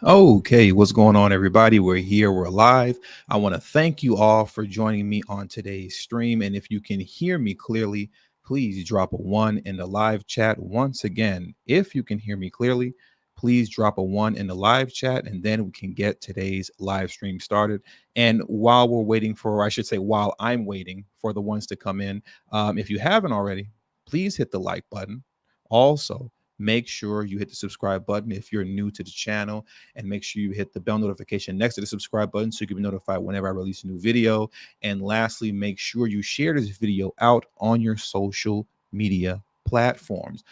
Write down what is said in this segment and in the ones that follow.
Okay, what's going on, everybody? We're here, we're live. I want to thank you all for joining me on today's stream. And if you can hear me clearly, please drop a one in the live chat. Once again, if you can hear me clearly, please drop a one in the live chat, and then we can get today's live stream started. And while we're waiting for, I should say, while I'm waiting for the ones to come in, if you haven't already, please hit the like button. Also, make sure you hit the subscribe button if you're new to the channel, and make sure you hit the bell notification next to the subscribe button so you can be notified whenever I release a new video. And lastly, make sure you share this video out on your social media platforms.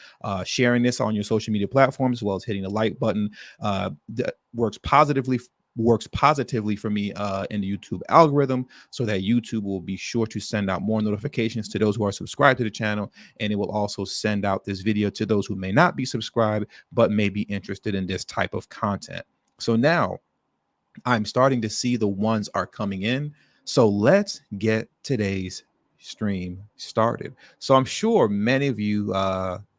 Sharing this on your social media platforms, as well as hitting the like button, that works positively for me in the YouTube algorithm, so that YouTube will be sure to send out more notifications to those who are subscribed to the channel, and it will also send out this video to those who may not be subscribed but may be interested in this type of content. So now I'm starting to see the ones are coming in. So let's get today's stream started. So I'm sure many of you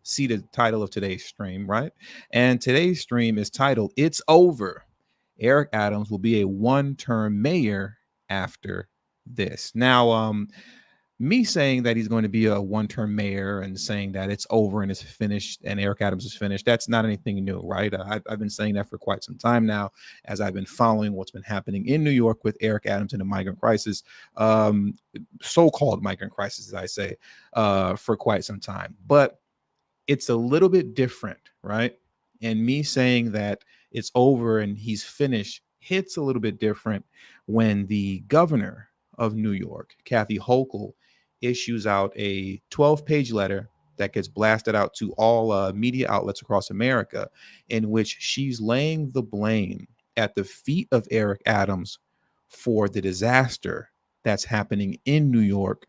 see the title of today's stream, right? And today's stream is titled "It's Over. Eric Adams will be a one-term mayor after this." Now, me saying that he's going to be a one-term mayor and saying that it's over and it's finished and Eric Adams is finished, that's not anything new, right? I've been saying that for quite some time now, as I've been following what's been happening in New York with Eric Adams and the migrant crisis, so-called migrant crisis, as I say, for quite some time. But it's a little bit different, right? And me saying that it's over and he's finished hits a little bit different when the governor of New York, Kathy Hochul, issues out a 12-page letter that gets blasted out to all media outlets across America, in which she's laying the blame at the feet of Eric Adams for the disaster that's happening in New York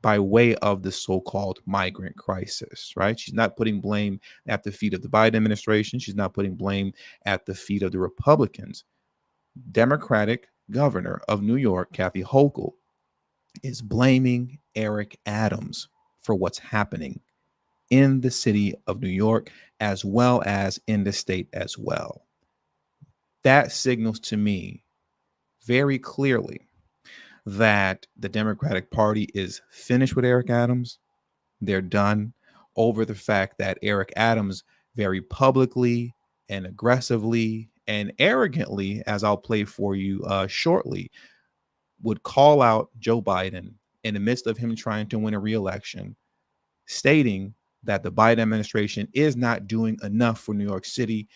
by way of the so-called migrant crisis, right? She's not putting blame at the feet of the Biden administration. She's not putting blame at the feet of the Republicans. Democratic governor of New York, Kathy Hochul, is blaming Eric Adams for what's happening in the city of New York, as well as in the state as well. That signals to me very clearly that the Democratic Party is finished with Eric Adams. They're done over the fact that Eric Adams very publicly and aggressively and arrogantly, as I'll play for you shortly, would call out Joe Biden in the midst of him trying to win a re-election, stating that the Biden administration is not doing enough for New York City.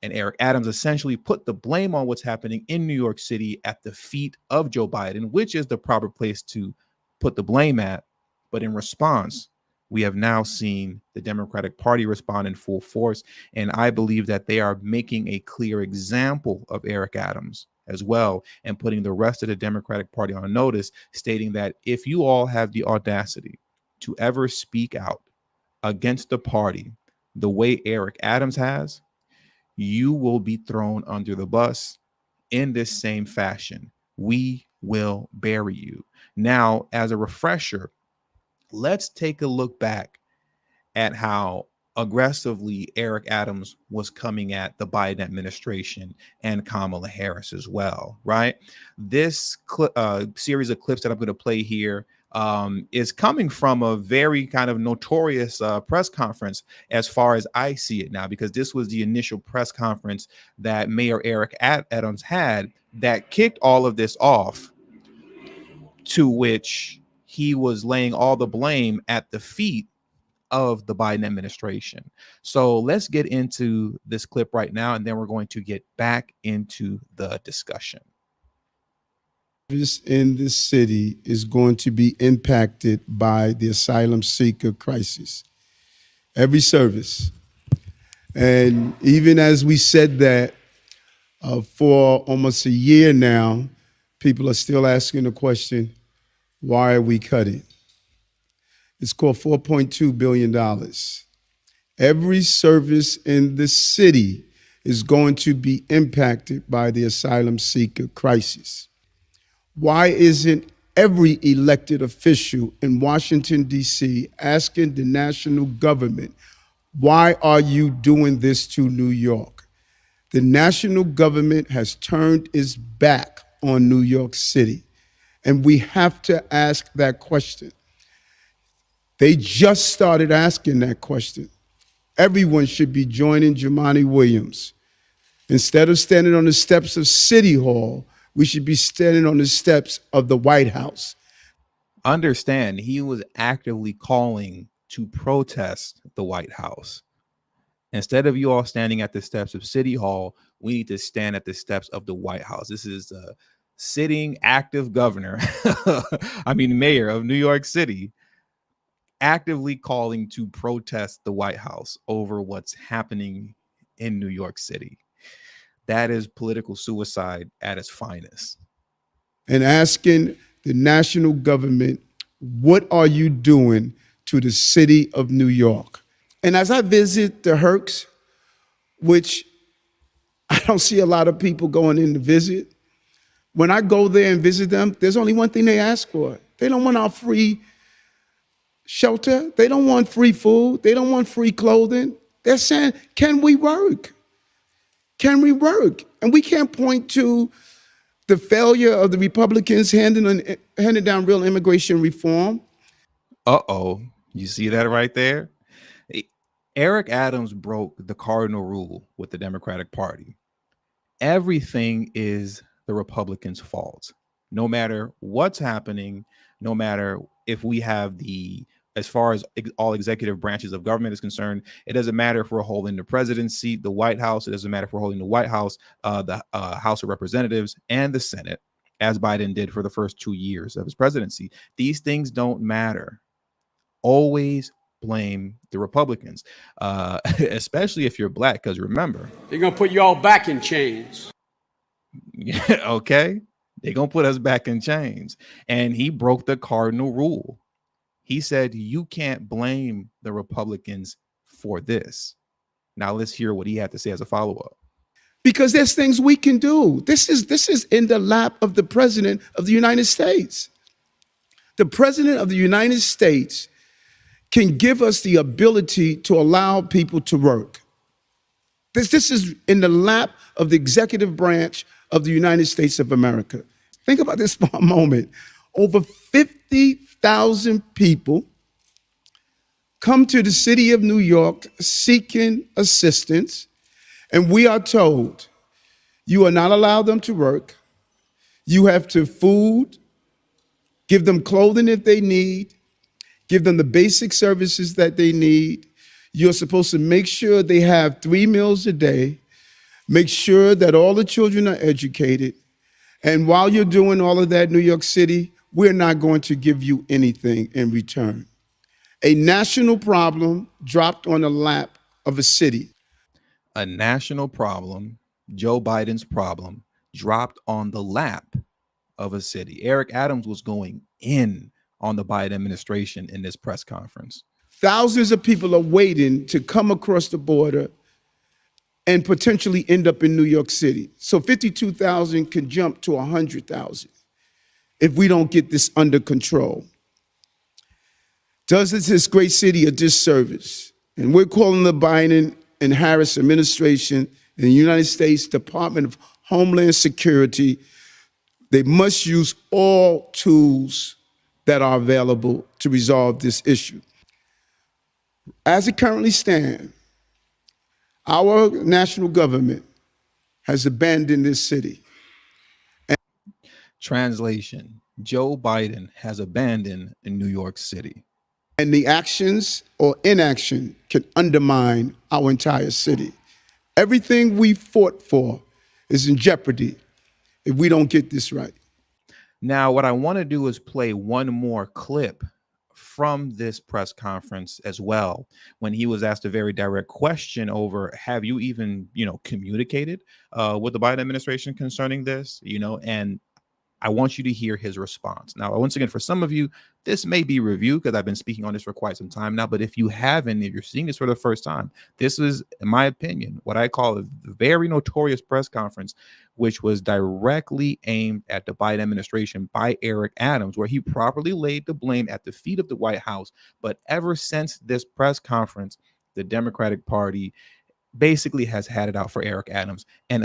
And Eric Adams essentially put the blame on what's happening in New York City at the feet of Joe Biden, which is the proper place to put the blame at. But in response, we have now seen the Democratic Party respond in full force. And I believe that they are making a clear example of Eric Adams as well, and putting the rest of the Democratic Party on notice, stating that if you all have the audacity to ever speak out against the party the way Eric Adams has, you will be thrown under the bus in this same fashion. We will bury you. Now, as a refresher, let's take a look back at how aggressively Eric Adams was coming at the Biden administration and Kamala Harris as well, right? This series of clips that I'm going to play here is coming from a very kind of notorious press conference, as far as I see it now, because this was the initial press conference that Mayor Eric Adams had that kicked all of this off, to which he was laying all the blame at the feet of the Biden administration. So let's get into this clip right now, and then we're going to get back into the discussion. Service in this city is going to be impacted by the asylum seeker crisis. Every service. And even as we said that for almost a year now, people are still asking the question, why are we cutting? It's called $4.2 billion. Every service in the city is going to be impacted by the asylum seeker crisis. Why isn't every elected official in Washington, D.C. asking the national government, why are you doing this to New York? The national government has turned its back on New York City. And we have to ask that question. They just started asking that question. Everyone should be joining Jumaane Williams. Instead of standing on the steps of City Hall, we should be standing on the steps of the White House. Understand, he was actively calling to protest the White House. Instead of you all standing at the steps of City Hall, we need to stand at the steps of the White House. This is a sitting active governor, mayor of New York City, actively calling to protest the White House over what's happening in New York City. That is political suicide at its finest. And asking the national government, what are you doing to the city of New York? And as I visit the Hercs, which I don't see a lot of people going in to visit, when I go there and visit them, there's only one thing they ask for. They don't want our free shelter. They don't want free food. They don't want free clothing. They're saying, can we work? Can we work? And we can't point to the failure of the Republicans handing down real immigration reform. Uh-oh, you see that right there? Eric Adams broke the cardinal rule with the Democratic Party. Everything is the Republicans' fault. No matter what's happening, no matter if we have as far as all executive branches of government is concerned, it doesn't matter if we're holding the presidency, the White House. It doesn't matter if we're holding the White House, the House of Representatives, and the Senate, as Biden did for the first 2 years of his presidency. These things don't matter. Always blame the Republicans, especially if you're black, because remember, they're going to put you all back in chains. Okay, they're going to put us back in chains. And he broke the cardinal rule. He said, you can't blame the Republicans for this. Now let's hear what he had to say as a follow-up. Because there's things we can do. This is in the lap of the President of the United States. The President of the United States can give us the ability to allow people to work. This is in the lap of the executive branch of the United States of America. Think about this for a moment. Over 50,000 people come to the city of New York seeking assistance, and we are told you are not allowed them to work. You have to food, give them clothing if they need, give them the basic services that they need. You're supposed to make sure they have 3 meals a day, make sure that all the children are educated. And while you're doing all of that, New York City, we're not going to give you anything in return. A national problem dropped on the lap of a city. A national problem, Joe Biden's problem, dropped on the lap of a city. Eric Adams was going in on the Biden administration in this press conference. Thousands of people are waiting to come across the border and potentially end up in New York City. So 52,000 can jump to 100,000 if we don't get this under control. Does this great city a disservice? And we're calling the Biden and Harris administration and the United States Department of Homeland Security. They must use all tools that are available to resolve this issue. As it currently stands, our national government has abandoned this city. Translation: Joe Biden has abandoned New York City. And the actions or inaction can undermine our entire city. Everything we fought for is in jeopardy if we don't get this right. Now, what I want to do is play one more clip from this press conference as well, when he was asked a very direct question over, have you even, communicated with the Biden administration concerning this, and I want you to hear his response. Now, once again, for some of you, this may be review because I've been speaking on this for quite some time now. But if you haven't, if you're seeing this for the first time, this is, in my opinion, what I call a very notorious press conference, which was directly aimed at the Biden administration by Eric Adams, where he properly laid the blame at the feet of the White House. But ever since this press conference, the Democratic Party basically has had it out for Eric Adams. And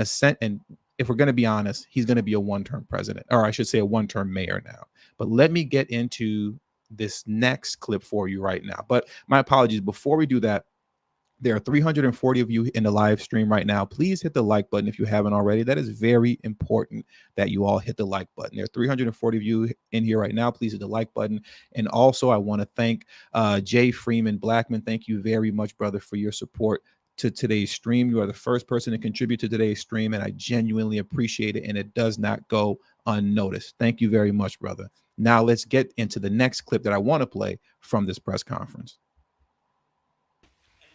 if we're going to be honest, he's going to be a one-term president, or I should say a one-term mayor now. But let me get into this next clip for you right now. But my apologies. Before we do that, there are 340 of you in the live stream right now. Please hit the like button if you haven't already. That is very important that you all hit the like button. There are 340 of you in here right now. Please hit the like button. And also, I want to thank Jay Freeman Blackman. Thank you very much, brother, for your support to today's stream. You are the first person to contribute to today's stream, and I genuinely appreciate it, and it does not go unnoticed. Thank you very much, brother. Now let's get into the next clip that I want to play from this press conference.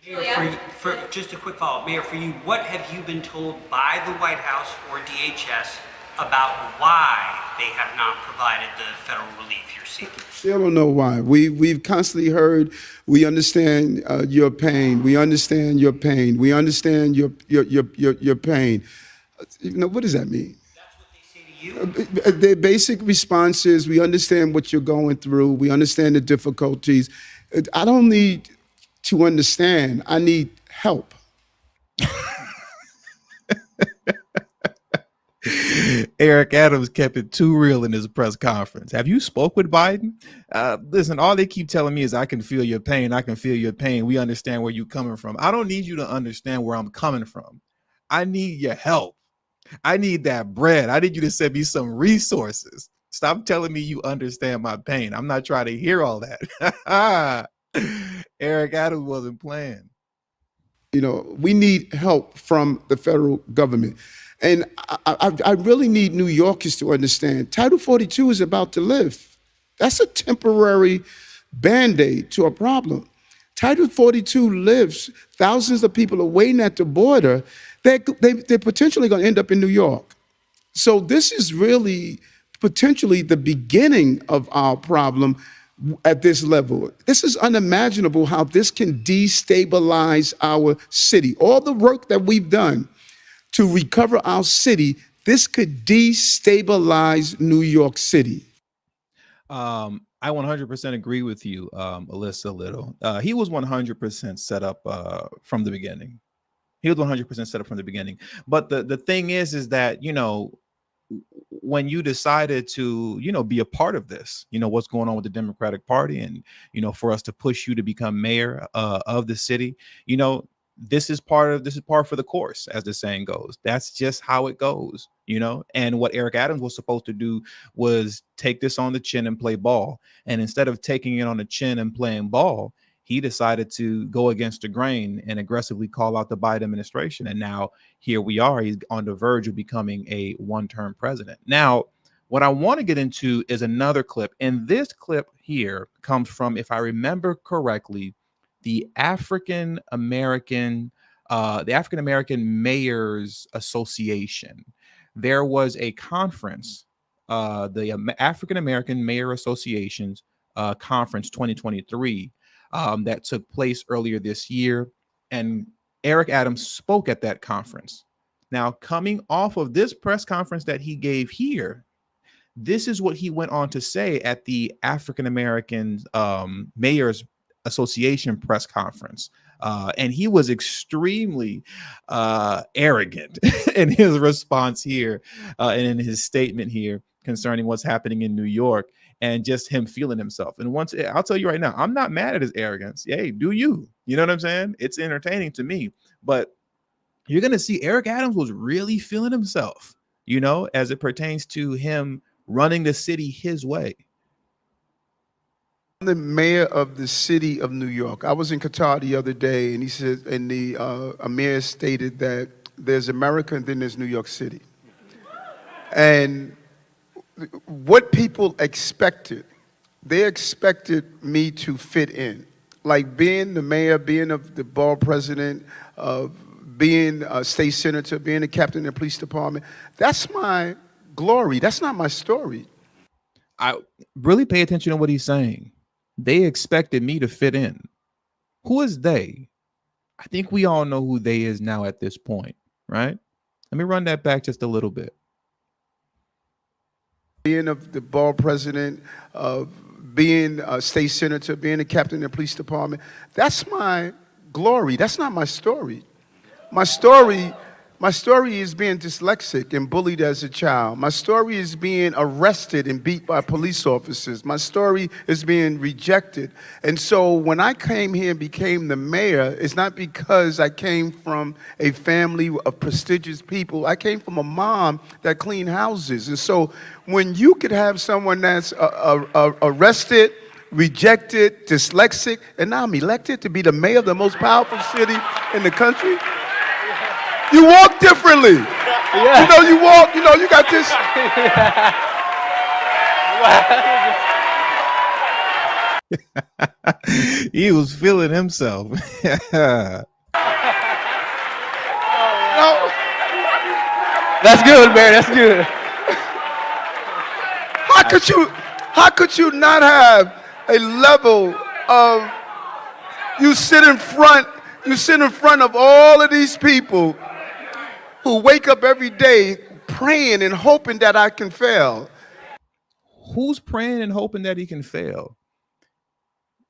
Mayor, for just a quick follow-up, Mayor, for you, what have you been told by the White House or DHS about why they have not provided the federal relief you're seeking? Still don't know why. We've constantly heard, we understand your pain. We understand your pain. We understand your pain. You know, what does that mean? That's what they say to you? The basic response is, we understand what you're going through. We understand the difficulties. I don't need to understand. I need help. Eric Adams kept it too real in his press conference. Have you spoke with Biden? Listen, all they keep telling me is, I can feel your pain. I can feel your pain. We understand where you're coming from. I don't need you to understand where I'm coming from. I need your help. I need that bread. I need you to send me some resources. Stop telling me you understand my pain. I'm not trying to hear all that. Eric Adams wasn't playing. You know, we need help from the federal government. And I really need New Yorkers to understand, Title 42 is about to lift. That's a temporary Band-Aid to a problem. Title 42 lifts. Thousands of people are waiting at the border. They're potentially going to end up in New York. So this is really potentially the beginning of our problem at this level. This is unimaginable how this can destabilize our city. All the work that we've done to recover our city, this could destabilize New York City. I 100% agree with you, Alyssa Little. He was 100% set up from the beginning. He was 100% set up from the beginning. But the thing is that, you know, when you decided to, you know, be a part of this, you know, what's going on with the Democratic Party, and, you know, for us to push you to become mayor of the city, you know, this is par for the course, as the saying goes. That's just how it goes, you know. And what Eric Adams was supposed to do was take this on the chin and play ball. And instead of taking it on the chin and playing ball, he decided to go against the grain and aggressively call out the Biden administration. And now here we are. He's on the verge of becoming a one-term president. Now, what I want to get into is another clip. And this clip here comes from, if I remember correctly, the African American Mayors Association. There was a conference, the African American Mayor Association's conference 2023, that took place earlier this year, and Eric Adams spoke at that conference. Now, coming off of this press conference that he gave here, this is what he went on to say at the African American Mayors Association press conference. And he was extremely arrogant in his response here and in his statement here concerning what's happening in New York, and just him feeling himself. And once, I'll tell you right now, I'm not mad at his arrogance. Hey, do you? You know what I'm saying? It's entertaining to me. But you're going to see Eric Adams was really feeling himself, you know, as it pertains to him running the city his way. I'm the mayor of the city of New York. I was in Qatar the other day, and he said, and the mayor stated that there's America and then there's New York City. And what people expected, they expected me to fit in. Like being the mayor, being the borough president, being a state senator, being the captain of the police department. That's my glory. That's not my story. I really pay attention to what he's saying. They expected me to fit in. Who is they? I think we all know who they is now at this point, right? Let me run that back just a little bit. Being the borough president, being a state senator, being the captain of the police department, that's my glory. That's not my story. My story is being dyslexic and bullied as a child. My story is being arrested and beat by police officers. My story is being rejected. And so when I came here and became the mayor, it's not because I came from a family of prestigious people. I came from a mom that cleaned houses. And so when you could have someone that's arrested, rejected, dyslexic, and now I'm elected to be the mayor of the most powerful city in the country, you walk differently. Yeah. You walk, you got this. He was feeling himself. That's good, man. That's good. How could you not have a level of you sit in front of all of these people who wake up every day praying and hoping that I can fail. Who's praying and hoping that he can fail?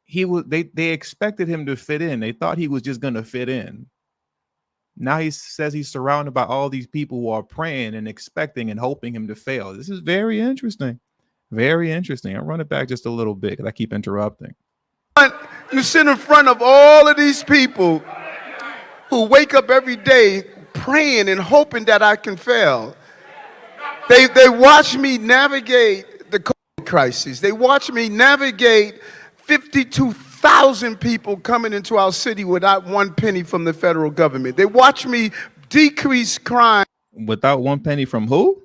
They expected him to fit in. They thought he was just going to fit in. Now he says he's surrounded by all these people who are praying and expecting and hoping him to fail. This is very interesting. Very interesting. I'll run it back just a little bit because I keep interrupting. You sit in front of all of these people who wake up every day praying and hoping that I can fail. They watch me navigate the COVID crisis. They watch me navigate 52,000 people coming into our city without one penny from the federal government. They watch me decrease crime. Without one penny from who?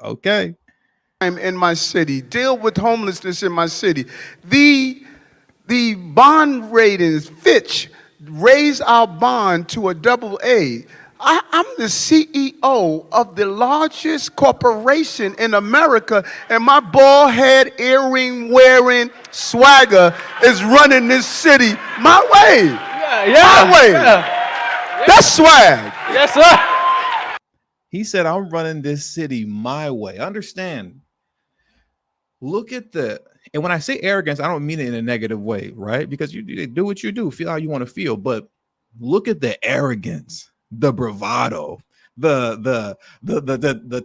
Okay. In my city, deal with homelessness in my city. The bond ratings, Fitch, raised our bond to a AA. I'm the CEO of the largest corporation in America, and my bald head, earring wearing swagger is running this city my way. My way. Yeah. That's swag. Yes, sir. He said, I'm running this city my way. Understand. Look at and when I say arrogance, I don't mean it in a negative way, right? Because you do what you do, feel how you want to feel. But look at the arrogance, the bravado, the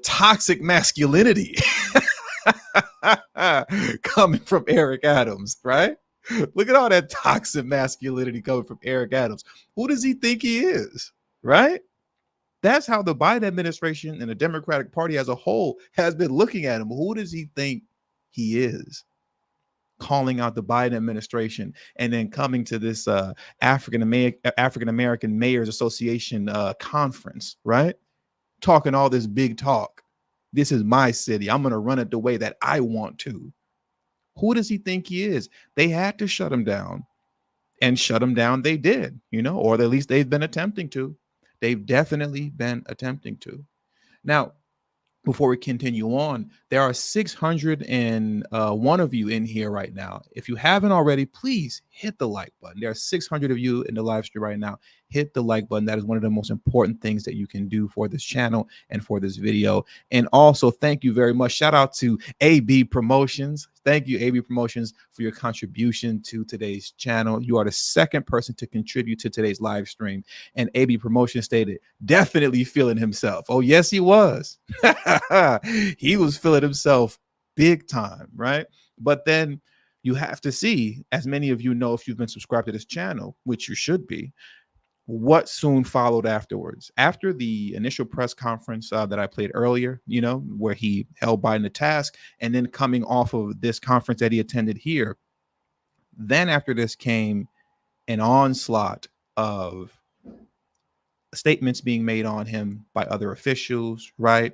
toxic masculinity coming from Eric Adams, right? Look at all that toxic masculinity coming from Eric Adams. Who does he think he is, right? That's how the Biden administration and the Democratic Party as a whole has been looking at him. Who does he think he is? Calling out the Biden administration and then coming to this African American Mayors Association conference, right? Talking all this big talk. This is my city. I'm going to run it the way that I want to. Who does he think he is? They had to shut him down, and shut him down they did, or at least they've been attempting to. They've definitely been attempting to. Now, before we continue on, there are 601 of you in here right now. If you haven't already, please hit the like button. There are 600 of you in the live stream right now. Hit the like button. That is one of the most important things that you can do for this channel and for this video. And also, thank you very much. Shout out to AB Promotions. Thank you, AB Promotions, for your contribution to today's channel. You are the second person to contribute to today's live stream. And AB Promotions stated, definitely feeling himself. Oh, yes, he was. He was feeling himself big time, right? But then you have to see, as many of you know, if you've been subscribed to this channel, which you should be, what soon followed afterwards. After the initial press conference that I played earlier, where he held Biden to task, and then coming off of this conference that he attended here, then after this came an onslaught of statements being made on him by other officials, right?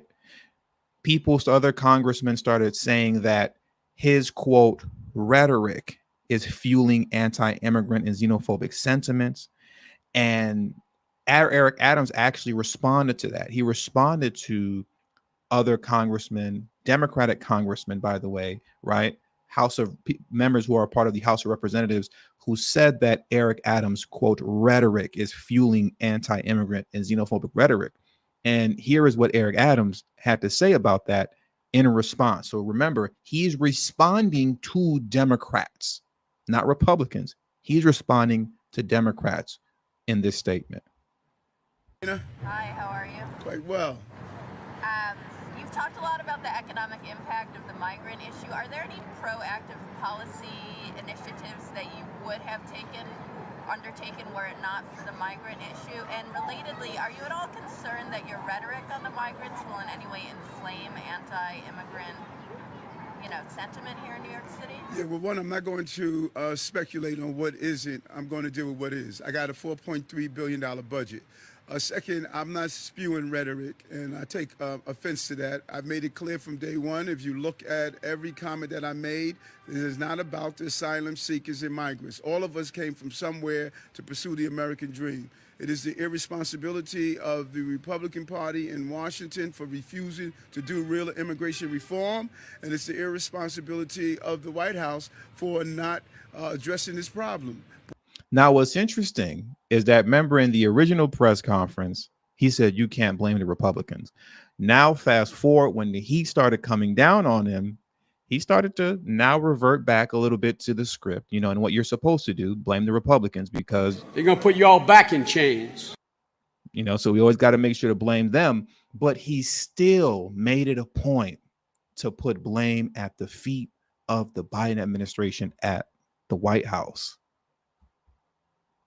Other congressmen started saying that his, quote, rhetoric is fueling anti-immigrant and xenophobic sentiments. And Eric Adams actually responded to that. He responded to other congressmen, Democratic congressmen, by the way, right? Members who are part of the House of Representatives, who said that Eric Adams, quote, rhetoric is fueling anti-immigrant and xenophobic rhetoric. And here is what Eric Adams had to say about that in response. So remember, he's responding to Democrats, not Republicans. He's responding to Democrats in this statement. Hi, how are you? Quite well. You've talked a lot about the economic impact of the migrant issue. Are there any proactive policy initiatives that you would have undertaken were it not for the migrant issue? And relatedly, are you at all concerned that your rhetoric on the migrants will in any way inflame anti-immigrant, sentiment here in New York City? Yeah, well, one, I'm not going to speculate on what isn't. I'm going to deal with what is. I got a $4.3 billion budget. Second, I'm not spewing rhetoric, and I take offense to that. I've made it clear from day one. If you look at every comment that I made, this is not about the asylum seekers and migrants. All of us came from somewhere to pursue the American dream. It is the irresponsibility of the Republican Party in Washington for refusing to do real immigration reform, and it's the irresponsibility of the White House for not addressing this problem. Now, what's interesting is that, remember, in the original press conference, he said you can't blame the Republicans. Now, fast forward, when the heat started coming down on him, he started to now revert back a little bit to the script, and what you're supposed to do, blame the Republicans, because They're going to put you all back in chains. so we always got to make sure to blame them. But he still made it a point to put blame at the feet of the Biden administration at the White House.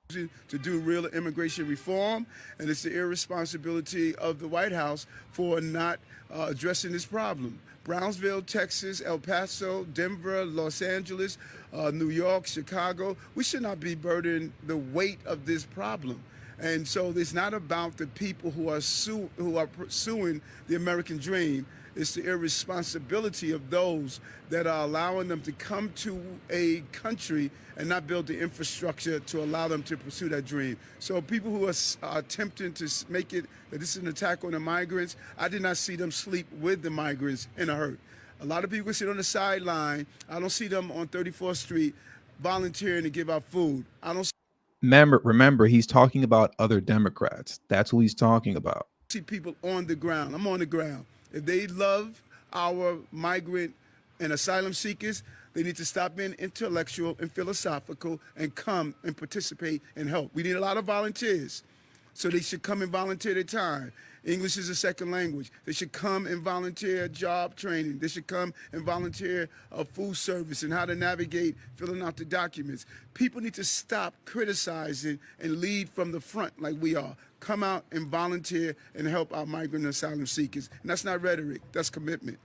To do real immigration reform, and it's the irresponsibility of the White House for not addressing this problem. Brownsville, Texas, El Paso, Denver, Los Angeles, New York, Chicago, we should not be burdened the weight of this problem. And so it's not about the people who are pursuing the American dream. It's the irresponsibility of those that are allowing them to come to a country and not build the infrastructure to allow them to pursue that dream. So people who are attempting to make it that this is an attack on the migrants, I did not see them sleep with the migrants in a hurt. A lot of people sit on the sideline. I don't see them on 34th Street volunteering to give out food. I don't Remember, he's talking about other Democrats. That's who he's talking about. see people on the ground. I'm on the ground. If they love our migrant and asylum seekers, they need to stop being intellectual and philosophical and come and participate and help. We need a lot of volunteers, so they should come and volunteer their time. English is a second language. They should come and volunteer job training. They should come and volunteer food service and how to navigate filling out the documents. People need to stop criticizing and lead from the front like we are. Come out and volunteer and help our migrant and asylum seekers. And that's not rhetoric, that's commitment.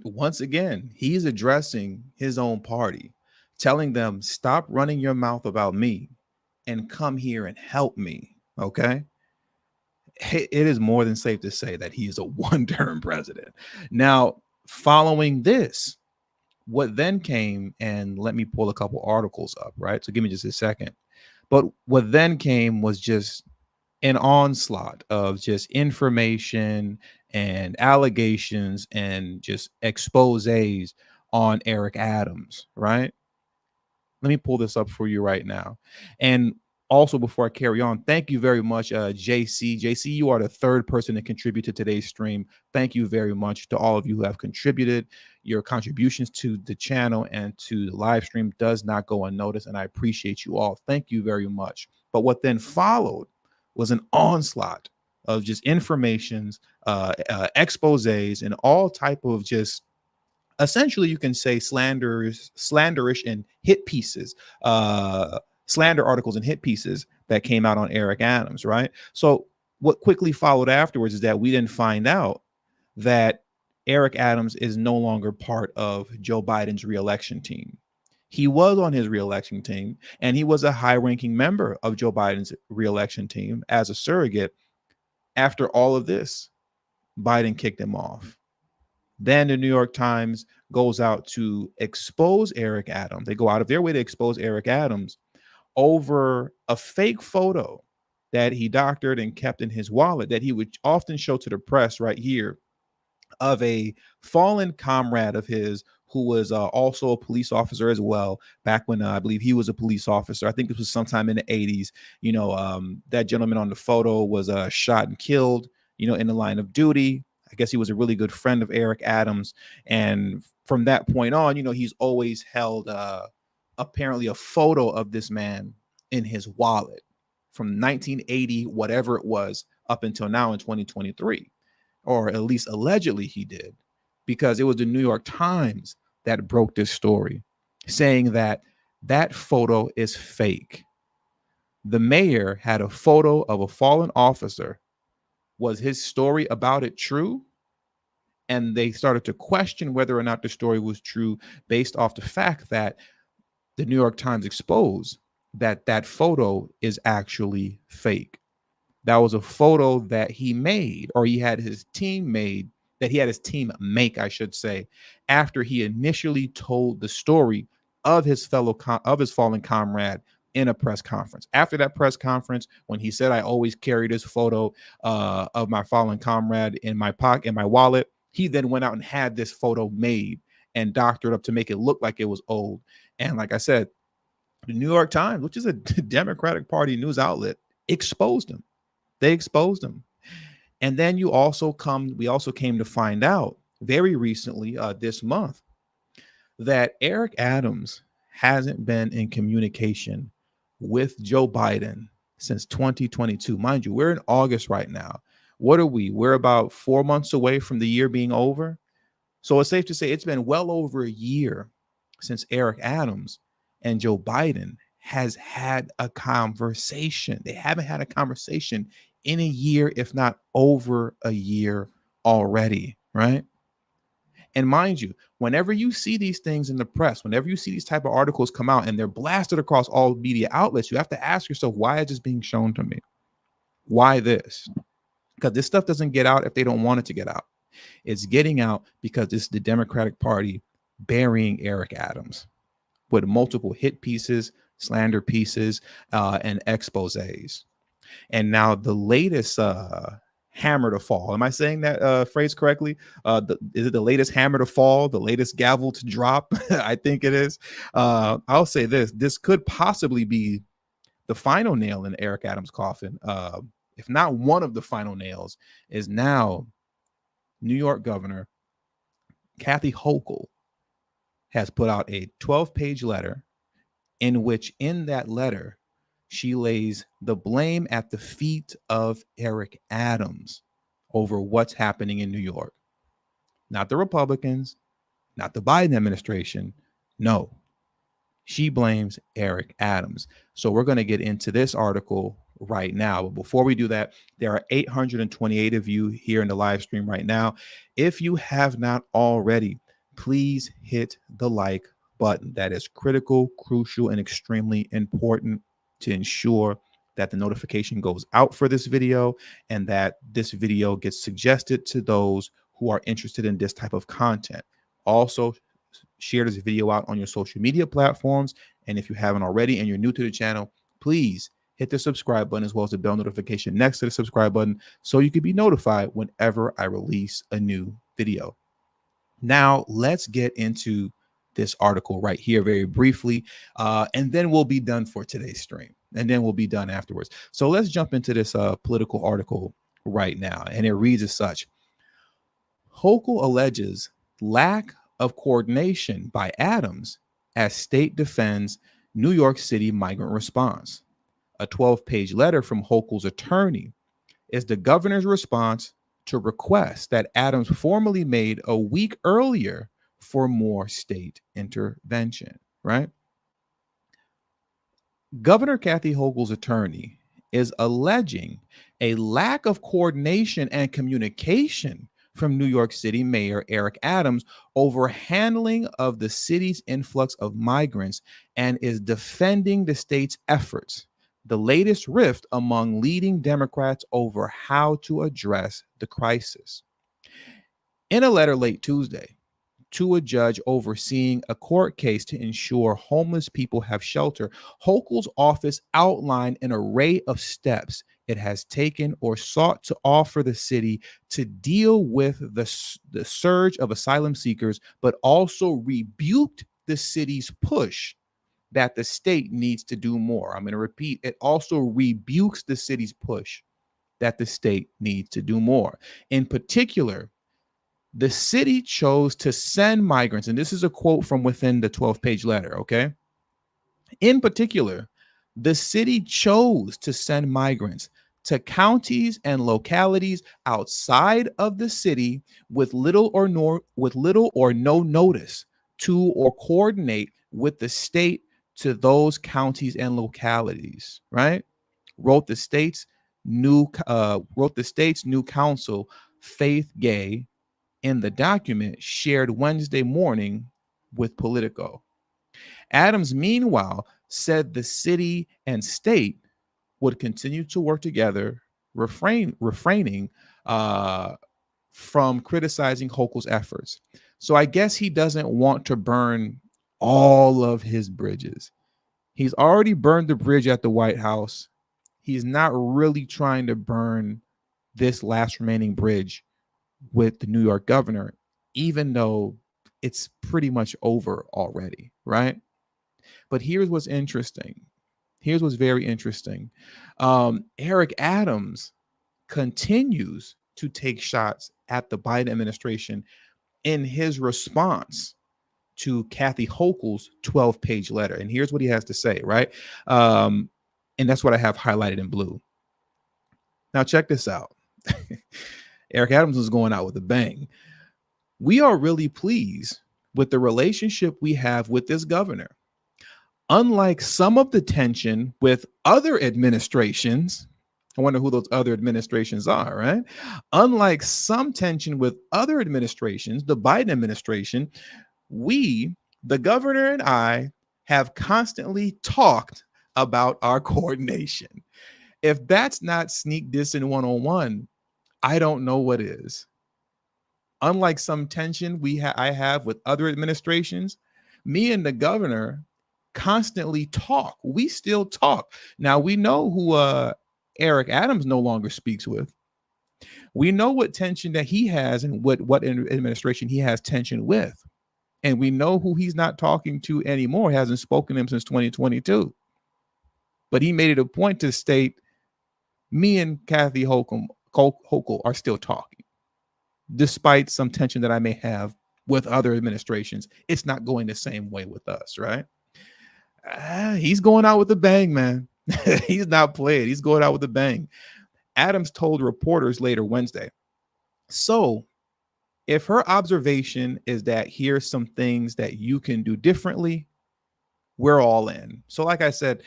Once again, he's addressing his own party, telling them, stop running your mouth about me and come here and help me. Okay. It is more than safe to say that he is a one-term president. Now, following this, what then came, and let me pull a couple articles up, right? So give me just a second. But what then came was just an onslaught of just information and allegations and just exposés on Eric Adams, right? Let me pull this up for you right now. And also, before I carry on, thank you very much, JC. JC, you are the third person to contribute to today's stream. Thank you very much to all of you who have contributed. Your contributions to the channel and to the live stream does not go unnoticed, and I appreciate you all. Thank you very much. But what then followed was an onslaught of just informations, exposés, and all type of just, essentially, you can say slanderish and hit pieces, slander articles and hit pieces that came out on Eric Adams, right? So what quickly followed afterwards is that we didn't find out that Eric Adams is no longer part of Joe Biden's reelection team. He was on his reelection team, and he was a high-ranking member of Joe Biden's reelection team as a surrogate. After all of this, Biden kicked him off. Then the New York Times goes out to expose Eric Adams. They go out of their way to expose Eric Adams over a fake photo that he doctored and kept in his wallet that he would often show to the press right here, of a fallen comrade of his who was also a police officer as well, back when I believe he was a police officer. I think this was sometime in the 80s. That gentleman on the photo was shot and killed, in the line of duty. I guess he was a really good friend of Eric Adams. And from that point on, he's always held apparently a photo of this man in his wallet. from 1980, whatever it was, up until now in 2023, or at least allegedly he did, because it was the New York Times that broke this story, saying that that photo is fake. The mayor had a photo of a fallen officer. Was his story about it true? And they started to question whether or not the story was true based off the fact that the New York Times exposed that that photo is actually fake. That was a photo that he made, or he had his team made, that he had his team make, I should say, after he initially told the story of his of his fallen comrade in a press conference. After that press conference, when he said, "I always carry this photo of my fallen comrade in my pocket, in my wallet," he then went out and had this photo made and doctored up to make it look like it was old. And like I said, the New York Times, which is a Democratic Party news outlet, exposed him. They exposed him. And then we also came to find out very recently, this month, that Eric Adams hasn't been in communication with Joe Biden since 2022. Mind you, we're in August right now. What are we? We're about 4 months away from the year being over. So it's safe to say it's been well over a year since Eric Adams and Joe Biden has had a conversation. They haven't had a conversation in a year, if not over a year already, right? And mind you, whenever you see these things in the press, whenever you see these type of articles come out and they're blasted across all media outlets, you have to ask yourself, why is this being shown to me? Why this? Because this stuff doesn't get out if they don't want it to get out. It's getting out because it's the Democratic Party burying Eric Adams with multiple hit pieces, slander pieces, and exposés. And now the latest hammer to fall. Am I saying that phrase correctly? Is it the latest hammer to fall, the latest gavel to drop? I think it is. I'll say this. This could possibly be the final nail in Eric Adams' coffin. If not one of the final nails, is now New York Governor Kathy Hochul has put out a 12-page letter in which, in that letter, she lays the blame at the feet of Eric Adams over what's happening in New York. Not the Republicans, not the Biden administration. No, she blames Eric Adams. So we're going to get into this article right now. But before we do that, there are 828 of you here in the live stream right now. If you have not already, please hit the like button. That is critical, crucial, and extremely important to ensure that the notification goes out for this video and that this video gets suggested to those who are interested in this type of content. Also, share this video out on your social media platforms. And if you haven't already and you're new to the channel, please hit the subscribe button as well as the bell notification next to the subscribe button so you can be notified whenever I release a new video. Now, let's get into this article right here very briefly, and then we'll be done for today's stream, and then we'll be done afterwards. So let's jump into this political article right now, and it reads as such. Hochul alleges lack of coordination by Adams as state defends New York City migrant response. A 12-page letter from Hochul's attorney is the governor's response to requests that Adams formally made a week earlier for more state intervention, right? Governor Kathy Hochul's attorney is alleging a lack of coordination and communication from New York City Mayor Eric Adams over handling of the city's influx of migrants and is defending the state's efforts, the latest rift among leading Democrats over how to address the crisis. In a letter late Tuesday to a judge overseeing a court case to ensure homeless people have shelter, Hochul's office outlined an array of steps it has taken or sought to offer the city to deal with the surge of asylum seekers, but also rebuked the city's push that the state needs to do more. I'm going to repeat, it also rebukes the city's push that the state needs to do more. In particular, the city chose to send migrants, and this is a quote from within the 12-page letter, okay? In particular, The city chose to send migrants to counties and localities outside of the city with little or no notice to or coordinate with the state to those counties and localities, right? Wrote the state's new council, Faith Gay, in the document shared Wednesday morning with Politico. Adams, meanwhile, said the city and state would continue to work together, refraining from criticizing Hochul's efforts. So I guess he doesn't want to burn all of his bridges. He's already burned the bridge at the White House. He's not really trying to burn this last remaining bridge with the New York governor, even though it's pretty much over already, right? But here's what's interesting. Here's what's very interesting. Eric Adams continues to take shots at the Biden administration in his response to Kathy Hochul's 12-page letter. And here's what he has to say, right? And that's what I have highlighted in blue. Now, check this out. Eric Adams is going out with a bang. We are really pleased with the relationship we have with this governor. Unlike some of the tension with other administrations, I wonder who those other administrations are, right? Unlike some tension with other administrations, the Biden administration, we, the governor and I, have constantly talked about our coordination. If that's not sneak dissing 101, I don't know what is. Unlike some tension I have with other administrations, me and the governor constantly talk. We still talk. Now we know who Eric Adams no longer speaks with. We know what tension that he has and what administration he has tension with. And we know who he's not talking to anymore. He hasn't spoken to him since 2022. But he made it a point to state, me and Kathy Hochul are still talking. Despite some tension that I may have with other administrations, it's not going the same way with us, right? He's going out with a bang, man. He's not playing. He's going out with a bang. Adams told reporters later Wednesday. So if her observation is that here's some things that you can do differently, we're all in. So like I said,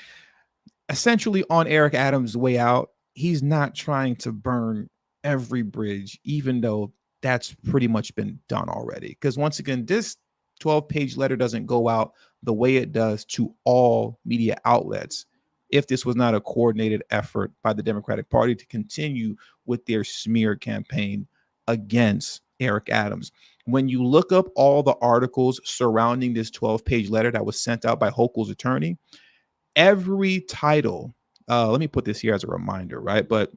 essentially on Eric Adams' way out, he's not trying to burn every bridge, even though that's pretty much been done already. Because once again, this 12-page letter doesn't go out the way it does to all media outlets if this was not a coordinated effort by the Democratic Party to continue with their smear campaign against Eric Adams. When you look up all the articles surrounding this 12-page letter that was sent out by Hochul's attorney, every title, let me put this here as a reminder, right? But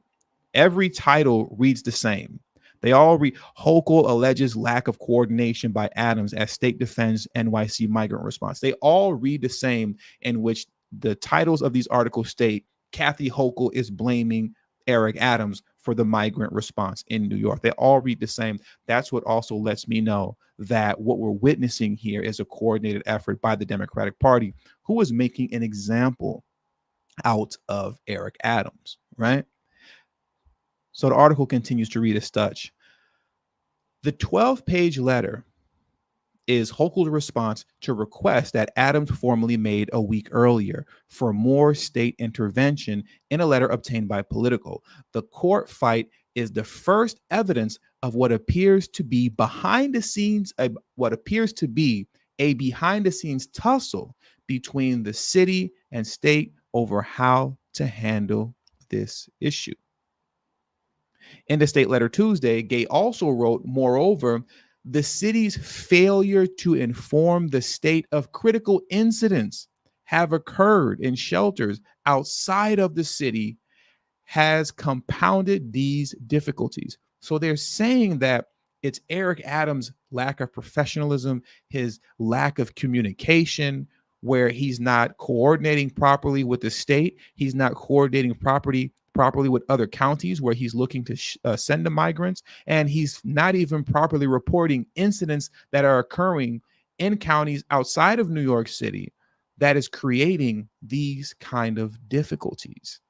every title reads the same. They all read, Hochul alleges lack of coordination by Adams as state defends NYC migrant response. They all read the same, in which the titles of these articles state Kathy Hochul is blaming Eric Adams for the migrant response in New York. They all read the same. That's what also lets me know that what we're witnessing here is a coordinated effort by the Democratic Party, who is making an example out of Eric Adams, right? So the article continues to read as such. The 12-page letter is Hochul's response to requests that Adams formally made a week earlier for more state intervention in a letter obtained by Politico. The court fight is the first evidence of what appears to be behind the scenes, a behind the scenes tussle between the city and state over how to handle this issue. In the state letter Tuesday, Gay also wrote, moreover, the city's failure to inform the state of critical incidents have occurred in shelters outside of the city has compounded these difficulties. So they're saying that it's Eric Adams' lack of professionalism, his lack of communication, where he's not coordinating properly with the state. He's not coordinating properly with other counties where he's looking to send the migrants. And he's not even properly reporting incidents that are occurring in counties outside of New York City that is creating these kind of difficulties.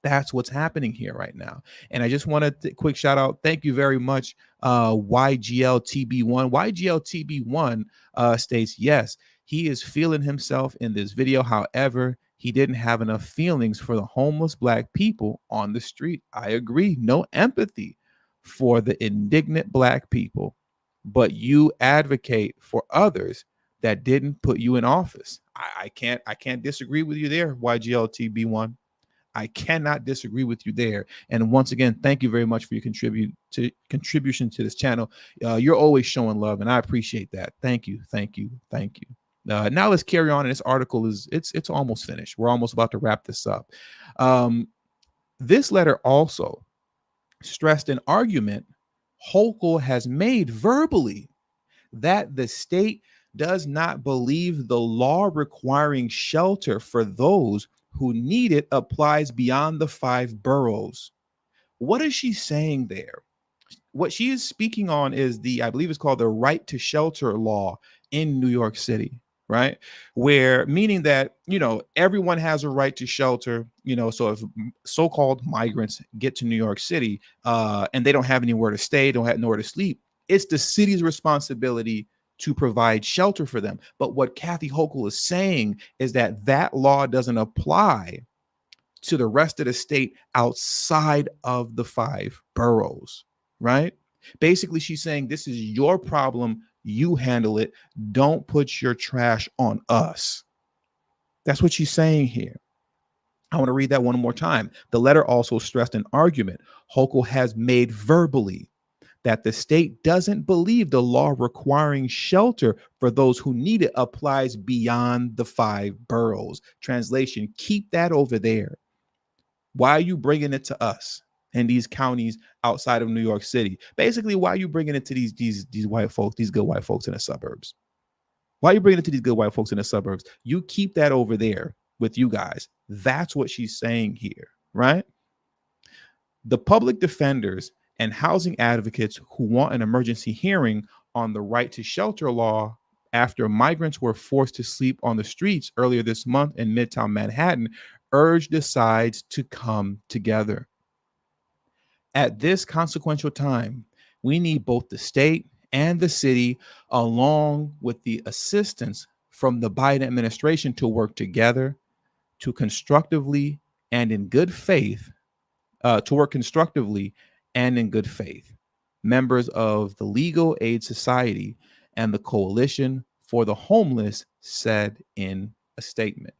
That's what's happening here right now. And I just want to quick shout out. Thank you very much, YGLTB1. YGLTB1 states, yes, he is feeling himself in this video. However, he didn't have enough feelings for the homeless Black people on the street. I agree. No empathy for the indignant Black people, but you advocate for others that didn't put you in office. I can't disagree with you there, YGLTB1. I cannot disagree with you there. And once again, thank you very much for your contribution to this channel. You're always showing love, and I appreciate that. Thank you, thank you, thank you. Now let's carry on. And this article it's almost finished. We're almost about to wrap this up. This letter also stressed an argument Hochul has made verbally that the state does not believe the law requiring shelter for those who need it applies beyond the 5 boroughs. What is she saying there? What she is speaking on is I believe it's called the right to shelter law in New York City, right? Where meaning that, everyone has a right to shelter, so if so-called migrants get to New York City and they don't have anywhere to stay, don't have nowhere to sleep, it's the city's responsibility to provide shelter for them. But what Kathy Hochul is saying is that law doesn't apply to the rest of the state outside of the 5 boroughs, right? Basically, she's saying this is your problem. You handle it. Don't put your trash on us. That's what she's saying here. I want to read that one more time. The letter also stressed an argument Hochul has made verbally that the state doesn't believe the law requiring shelter for those who need it applies beyond the 5 boroughs. Translation, keep that over there. Why are you bringing it to us in these counties outside of New York City? Basically, why are you bringing it to these white folks, these good white folks in the suburbs? Why are you bringing it to these good white folks in the suburbs? You keep that over there with you guys. That's what she's saying here, right? The public defenders and housing advocates who want an emergency hearing on the right to shelter law after migrants were forced to sleep on the streets earlier this month in Midtown Manhattan urged the sides to come together. At this consequential time, we need both the state and the city, along with the assistance from the Biden administration, to work together to constructively and in good faith Members of the Legal Aid Society and the Coalition for the Homeless said in a statement.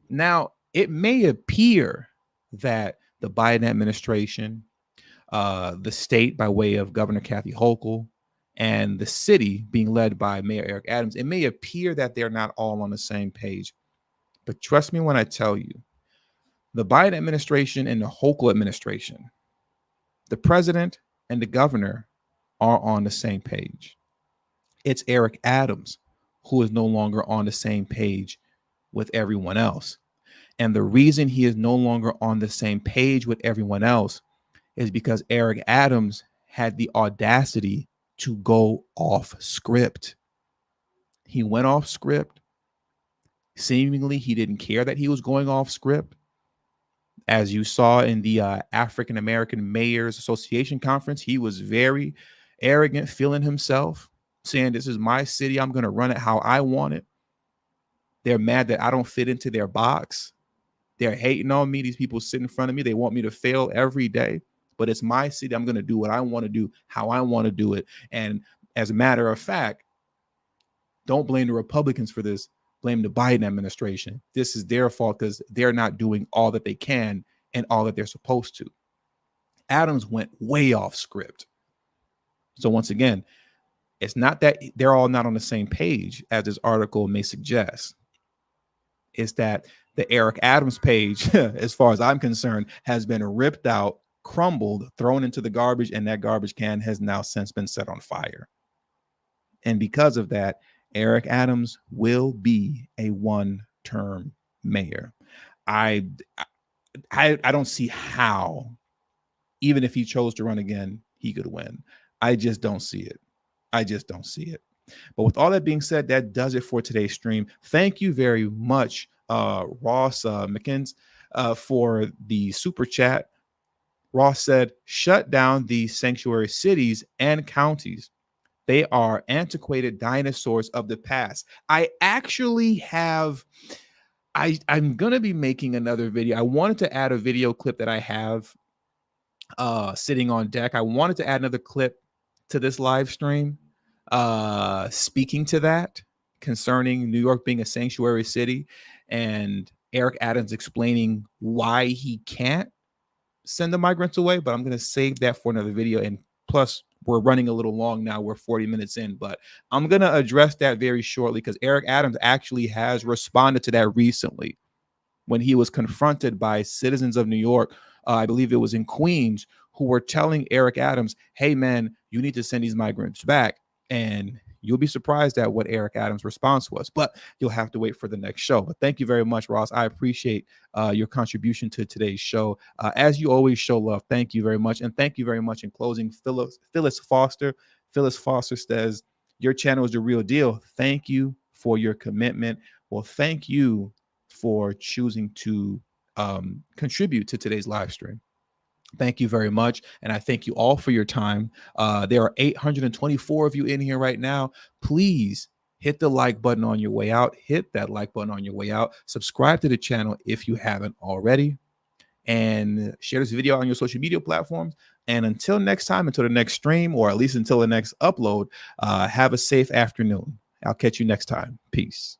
Now, it may appear that the Biden administration, the state by way of Governor Kathy Hochul, and the city being led by Mayor Eric Adams, it may appear that they're not all on the same page. But trust me when I tell you, the Biden administration and the Hochul administration, the president and the governor are on the same page. It's Eric Adams who is no longer on the same page with everyone else. And the reason he is no longer on the same page with everyone else is because Eric Adams had the audacity to go off script. He went off script. Seemingly, he didn't care that he was going off script. As you saw in the African American Mayors Association conference, he was very arrogant, feeling himself, saying, this is my city. I'm going to run it how I want it. They're mad that I don't fit into their box. They're hating on me. These people sit in front of me. They want me to fail every day, but it's my city. I'm going to do what I want to do, how I want to do it. And as a matter of fact, don't blame the Republicans for this. Blame the Biden administration. This is their fault because they're not doing all that they can and all that they're supposed to. Adams went way off script. So once again, it's not that they're all not on the same page, as this article may suggest. It's that the Eric Adams page, as far as I'm concerned, has been ripped out, crumbled, thrown into the garbage, and that garbage can has now since been set on fire. And because of that, Eric Adams will be a one-term mayor. I don't see how, even if he chose to run again, he could win. I just don't see it. I just don't see it. But with all that being said, that does it for today's stream. Thank you very much, Ross McKins, for the super chat. Ross said, shut down the sanctuary cities and counties. They are antiquated dinosaurs of the past. I actually have, I'm going to be making another video. I wanted to add a video clip that I have sitting on deck. I wanted to add another clip to this live stream speaking to that concerning New York being a sanctuary city and Eric Adams explaining why he can't send the migrants away, but I'm going to save that for another video. And plus, we're running a little long now. We're 40 minutes in, but I'm going to address that very shortly because Eric Adams actually has responded to that recently when he was confronted by citizens of New York. I believe it was in Queens, who were telling Eric Adams, hey, man, you need to send these migrants back. And you'll be surprised at what Eric Adams' response was, but you'll have to wait for the next show. But thank you very much, Ross. I appreciate your contribution to today's show. As you always show love, thank you very much. And thank you very much in closing, Phyllis Foster. Phyllis Foster says, your channel is the real deal. Thank you for your commitment. Well, thank you for choosing to contribute to today's live stream. Thank you very much. And I thank you all for your time. There are 824 of you in here right now. Please hit the like button on your way out. Hit that like button on your way out. Subscribe to the channel if you haven't already. And share this video on your social media platforms. And until next time, until the next stream, or at least until the next upload, have a safe afternoon. I'll catch you next time. Peace.